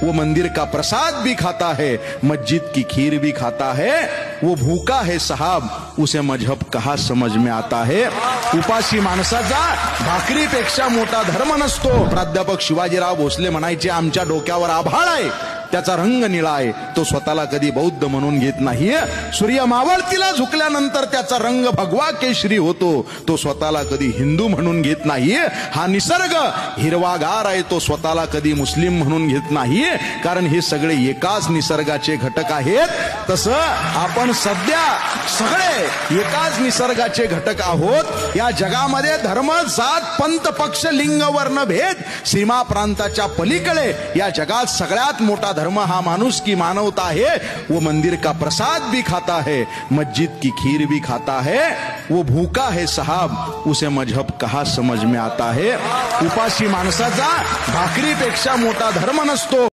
वो मंदिर का प्रसाद भी खाता है, मस्जिद की खीर भी खाता है। वो भूखा है साहब, उसे मजहब कहा समझ में आता है। उपाशी माणसाचा भाकरीपेक्षा मोठा धर्म नसतो। प्राध्यापक शिवाजीराव भोसले म्हणायचे, आमच्या डोक्यावर आभाळ आहे, त्याचा रंग निळा आहे, तो स्वतःला कधी बौद्ध म्हणून घेत नाहीये। सूर्य मावळतीला झुकल्यानंतर त्याचा रंग भगवा केशरी होतो, तो स्वतःला कधी हिंदू म्हणून घेत नाहीये। हा निसर्ग हिरवागार आहे, तो स्वतःला कधी मुस्लिम म्हणून घेत नाहीये, कारण हे सगळे एकाच निसर्गाचे घटक आहेत। तसं आपण सध्या सगळे एकाच निसर्गाचे घटक आहोत। या जगामध्ये धर्म, जात, पंथ, पक्ष, लिंग, वर्ण, भेद, सीमा प्रांताच्या पलीकडे या जगात सगळ्यात मोठा धर्म हा मानुष की मानवता है। वो मंदिर का प्रसाद भी खाता है, मस्जिद की खीर भी खाता है। वो भूखा है साहब, उसे मजहब कहा समझ में आता है। उपाशी माणसाचा भाकरीपेक्षा मोठा धर्म नसतो।